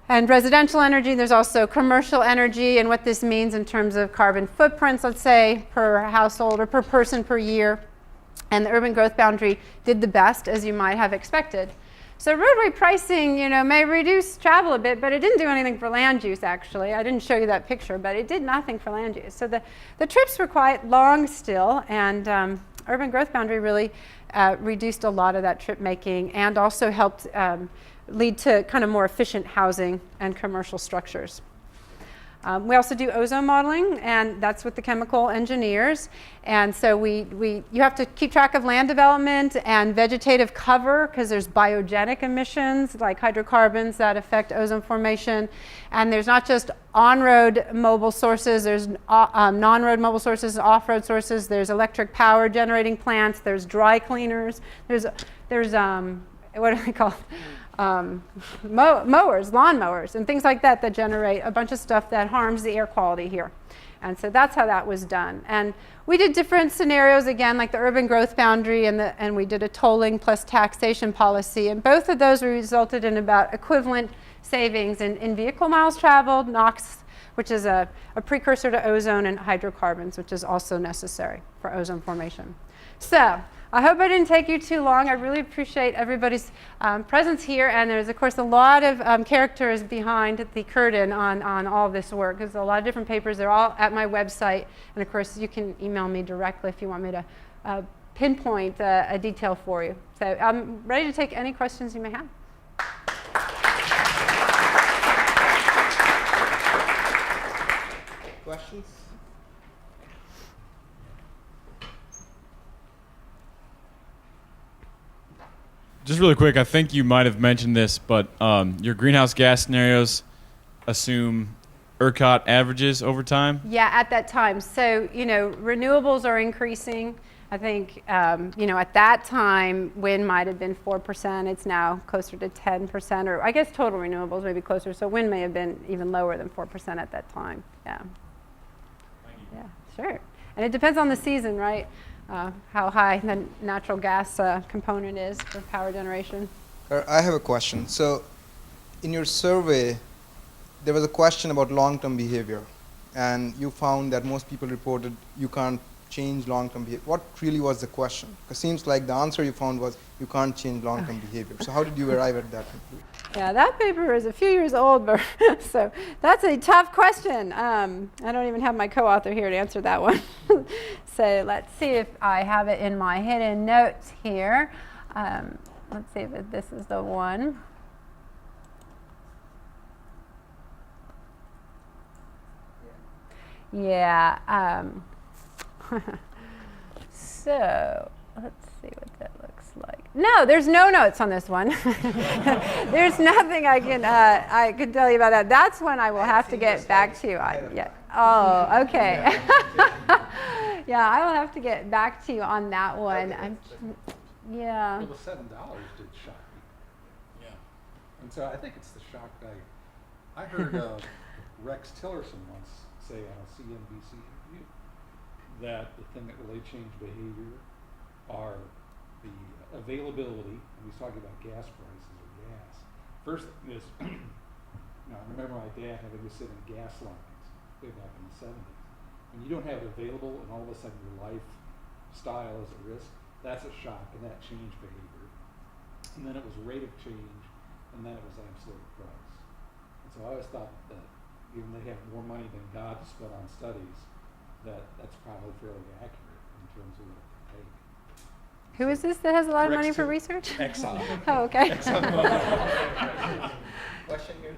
and residential energy. There's also commercial energy and what this means in terms of carbon footprints, let's say, per household or per person per year. And the urban growth boundary did the best, as you might have expected. So roadway pricing, may reduce travel a bit, but it didn't do anything for land use, actually. I didn't show you that picture, but it did nothing for land use. So the trips were quite long still, and urban growth boundary really reduced a lot of that trip making and also helped lead to kind of more efficient housing and commercial structures. We also do ozone modeling, and that's with the chemical engineers. And so you have to keep track of land development and vegetative cover because there's biogenic emissions like hydrocarbons that affect ozone formation. And there's not just on-road mobile sources, there's non-road mobile sources, off-road sources, there's electric power generating plants, there's dry cleaners, there's what are they called? Mowers, lawn mowers, and things like that generate a bunch of stuff that harms the air quality here. And so that's how that was done. And we did different scenarios, again, like the urban growth boundary, and we did a tolling plus taxation policy. And both of those resulted in about equivalent savings in vehicle miles traveled, NOx, which is a precursor to ozone, and hydrocarbons, which is also necessary for ozone formation. So I hope I didn't take you too long. I really appreciate everybody's presence here, and there's of course a lot of characters behind the curtain on all of this work. There's a lot of different papers. They're all at my website, and of course you can email me directly if you want me to pinpoint a detail for you. So I'm ready to take any questions you may have. Questions? Just really quick, I think you might have mentioned this, but your greenhouse gas scenarios assume ERCOT averages over time? Yeah, at that time. So, renewables are increasing. I think, at that time, wind might have been 4%. It's now closer to 10%, or I guess total renewables may be closer. So wind may have been even lower than 4% at that time. Yeah. Thank you. Yeah, sure. And it depends on the season, right? How high the natural gas component is for power generation. I have a question. So in your survey, there was a question about long-term behavior, and you found that most people reported you can't change long-term behavior. What really was the question? Because it seems like the answer you found was you can't change long-term behavior. So how did you arrive at that conclusion? Yeah, that paper is a few years old, but so that's a tough question. I don't even have my co-author here to answer that one. So let's see if I have it in my hidden notes here. Let's see if this is the one. Yeah. So let's see what that looks like. No, there's no notes on this one. There's nothing I can tell you about that. That's one I will have to get back to you on. Yeah. Oh, okay. Yeah, I will have to get back to you on that one. Yeah. Well, the $7 did shock me. Yeah. And so I think it's the shock value. I heard Rex Tillerson once say on a CNBC interview that the thing that really changed behavior are the availability, and he's talking about gas prices or gas. First thing is, I remember my dad having to sit in gas lines way back in the 70s. When you don't have it available and all of a sudden your lifestyle is at risk, that's a shock, and that changed behavior. And then it was rate of change, and then it was absolute price. And so I always thought that even they have more money than God to spend on studies, that's probably fairly accurate in terms of what it can take. Who is this that has a lot of money for research? Exxon. Oh, okay. Question here?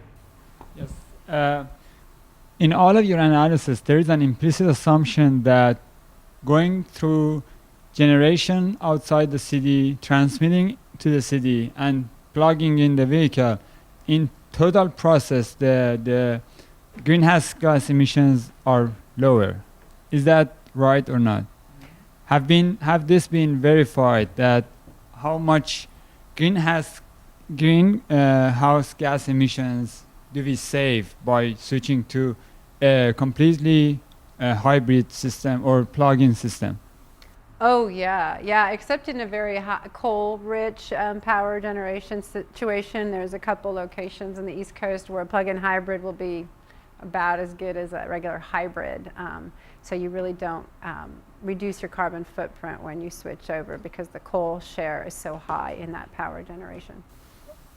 Yes. In all of your analysis, there is an implicit assumption that going through generation outside the city, transmitting to the city, and plugging in the vehicle, in total process, the greenhouse gas emissions are lower. Is that right or not? have this been verified that how much greenhouse gas emissions do we save by switching to a completely hybrid system or plug-in system? Oh yeah, except in a very coal-rich power generation situation. There's a couple locations on the East Coast where a plug-in hybrid will be about as good as a regular hybrid. So you really don't reduce your carbon footprint when you switch over because the coal share is so high in that power generation.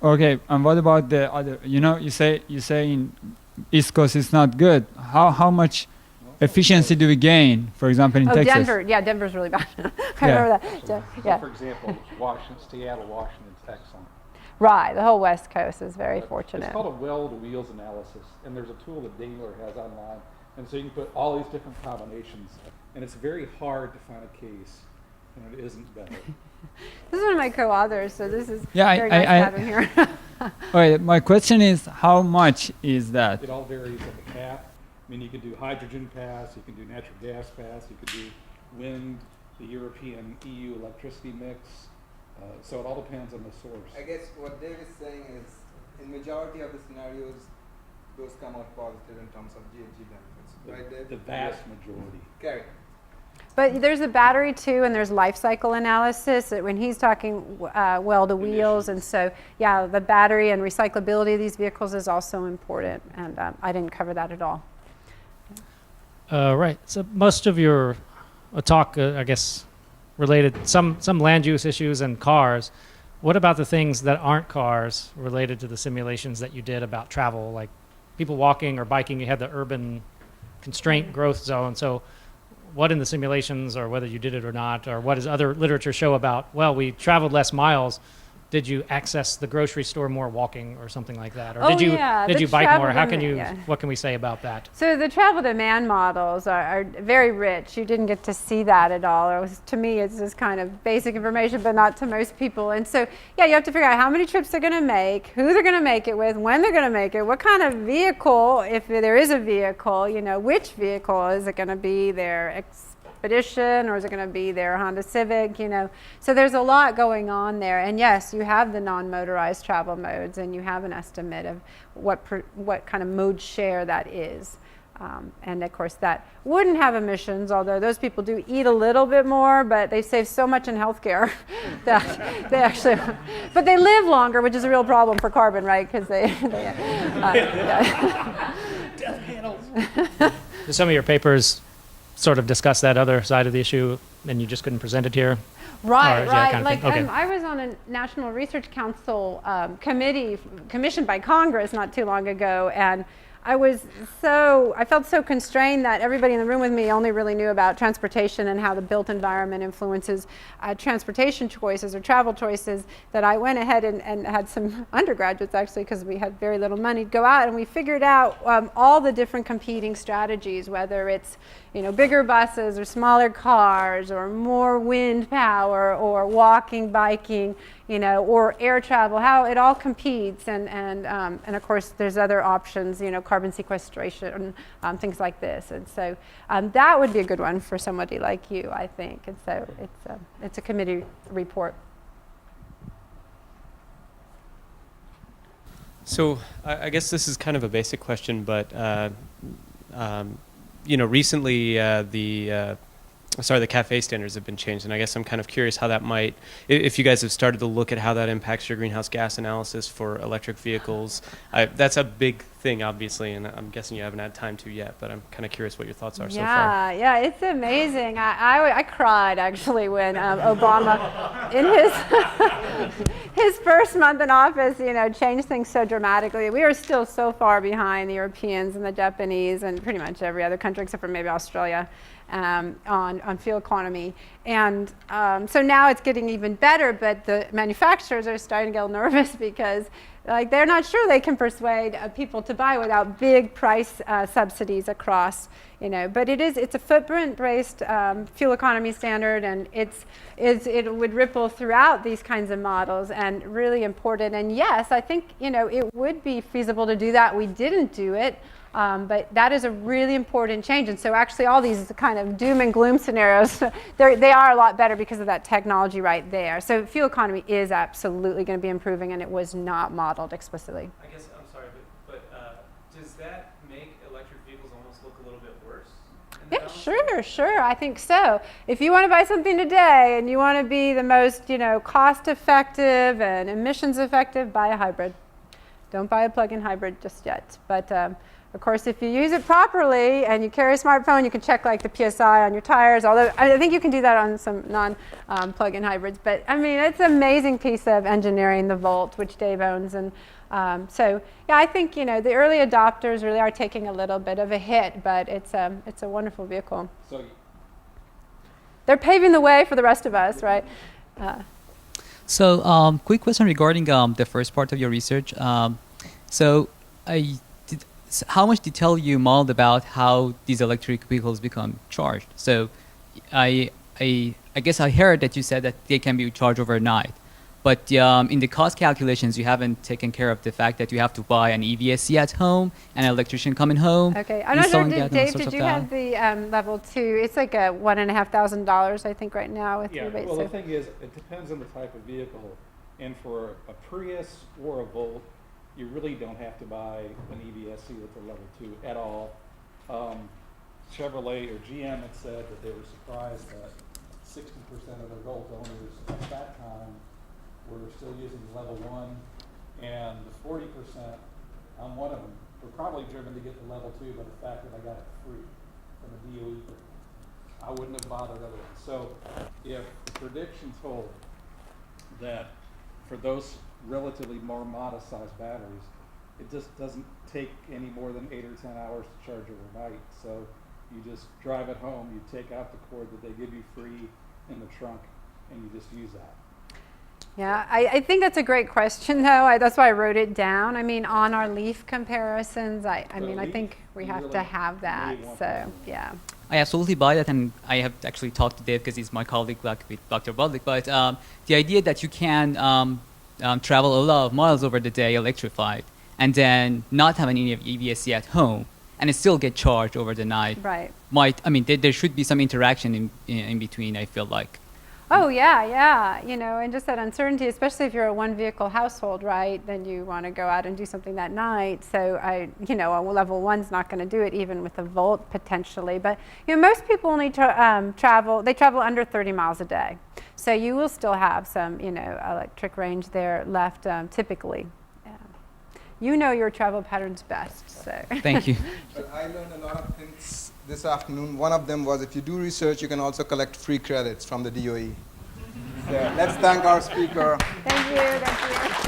Okay, and what about the other? You say in East Coast it's not good. How much efficiency do we gain, for example, in Texas? Denver. Yeah, Denver's really bad. I remember that. So, Yeah. for example, Seattle, Washington's excellent. Right, the whole West Coast is very But fortunate. It's called a well-to-wheels analysis, and there's a tool that Daimler has online, and so you can put all these different combinations, and it's very hard to find a case, and it isn't better. This is one of my co-authors, so this is Yeah, very nice to have him here. Okay, my question is, how much is that? It all varies at the cap. I mean, you can do hydrogen pass, you can do natural gas pass, you can do wind, the European EU electricity mix. So it all depends on the source. I guess what Dave is saying is, in majority of the scenarios, those come out positive in terms of GHG benefits, right, Dave? The vast majority. Carry. But there's a battery too, and there's life cycle analysis. When he's talking well to wheels, and so yeah, the battery and recyclability of these vehicles is also important, and I didn't cover that at all. Right. So most of your talk, I guess, related some land use issues and cars. What about the things that aren't cars related to the simulations that you did about travel, like people walking or biking? You had the urban constraint growth zone. So what in the simulations, or whether you did it or not, or what does other literature show about, well, we traveled less miles. Did you access the grocery store more walking or something like that? Or did you bike more? How can you, what can we say about that? So the travel demand models are very rich. You didn't get to see that at all. To me, it's just kind of basic information, but not to most people. And so, yeah, you have to figure out how many trips they're going to make, who they're going to make it with, when they're going to make it, what kind of vehicle, if there is a vehicle, which vehicle is it going to be, their Expedition, or is it going to be their Honda Civic, So there's a lot going on there. And yes, you have the non-motorized travel modes, and you have an estimate of what kind of mode share that is. And of course, that wouldn't have emissions, although those people do eat a little bit more, but they save so much in healthcare that they actually, but they live longer, which is a real problem for carbon, right? Because Death panels. Some of your papers sort of discuss that other side of the issue, and you just couldn't present it here? Right. Kind of okay. I was on a National Research Council committee commissioned by Congress not too long ago, and I felt so constrained that everybody in the room with me only really knew about transportation and how the built environment influences transportation choices or travel choices, that I went ahead and had some undergraduates, actually, because we had very little money, go out, and we figured out all the different competing strategies, whether it's bigger buses or smaller cars or more wind power or walking, biking, or air travel, how it all competes, and of course there's other options, carbon sequestration, things like this, and so that would be a good one for somebody like you, I think, and so it's a committee report. So I guess this is kind of a basic question, but recently the CAFE standards have been changed, and I guess I'm kind of curious how that might, if you guys have started to look at how that impacts your greenhouse gas analysis for electric vehicles. That's a big thing, obviously, and I'm guessing you haven't had time to yet, but I'm kind of curious what your thoughts are so far. Yeah, it's amazing. I cried, actually, when Obama, in his first month in office, changed things so dramatically. We are still so far behind the Europeans and the Japanese and pretty much every other country except for maybe Australia. On fuel economy, and so now it's getting even better, but the manufacturers are starting to get nervous because they're not sure they can persuade people to buy without big price subsidies across, but it's a footprint-based fuel economy standard, and it would ripple throughout these kinds of models, and really important. And yes, I think it would be feasible to do that. We didn't do it But that is a really important change. And so actually all these kind of doom and gloom scenarios, they are a lot better because of that technology right there. So fuel economy is absolutely going to be improving, and it was not modeled explicitly. I guess I'm sorry, but does that make electric vehicles almost look a little bit worse? Yeah, sure. I think so. If you want to buy something today and you want to be the most, cost effective and emissions effective, buy a hybrid. Don't buy a plug-in hybrid just yet. But of course, if you use it properly and you carry a smartphone, you can check like the PSI on your tires. Although I think you can do that on some non-plug-in hybrids. But I mean, it's an amazing piece of engineering, the Volt, which Dave owns, and so yeah, I think the early adopters really are taking a little bit of a hit, but it's a wonderful vehicle. So They're paving the way for the rest of us, right? So, quick question regarding the first part of your research. How much detail you modeled about how these electric vehicles become charged? So, I guess I heard that you said that they can be charged overnight, but in the cost calculations, you haven't taken care of the fact that you have to buy an EVSE at home, an electrician coming home. Okay, I'm not sure. Dave, did you that. have the level 2? It's like a $1,500, I think, right now with yeah, rebates. well, the thing is, it depends on the type of vehicle. And for a Prius or a Volt, you really don't have to buy an EVSE with a level 2 at all. Chevrolet or GM had said that they were surprised that 60% of their Volt owners at that time were still using level 1, and the 40%, I'm one of them, were probably driven to get the level 2 by the fact that I got it free from the DOE. I wouldn't have bothered otherwise. So if the predictions hold that for those relatively more modest sized batteries, it just doesn't take any more than 8 or 10 hours to charge overnight. So you just drive it home, you take out the cord that they give you free in the trunk, and you just use that. Yeah, I think that's a great question, though. That's why I wrote it down. I mean, on our Leaf comparisons, I think we have to have that. So, yeah. I absolutely buy that, and I have actually talked to Dave because he's my colleague, like with Dr. Budlik. But the idea that you can travel a lot of miles over the day electrified, and then not have any EVSE at home, and it still get charged over the night. Right. There should be some interaction in between, I feel like. Oh, yeah. And just that uncertainty, especially if you're a one-vehicle household, right? Then you want to go out and do something that night. So, a level 1's not going to do it, even with a Volt potentially. But, most people only travel under 30 miles a day. So you will still have some, electric range there left typically. You know your travel patterns best, so. Thank you. But I learned a lot of things this afternoon. One of them was if you do research, you can also collect free credits from the DOE. So let's thank our speaker. Thank you.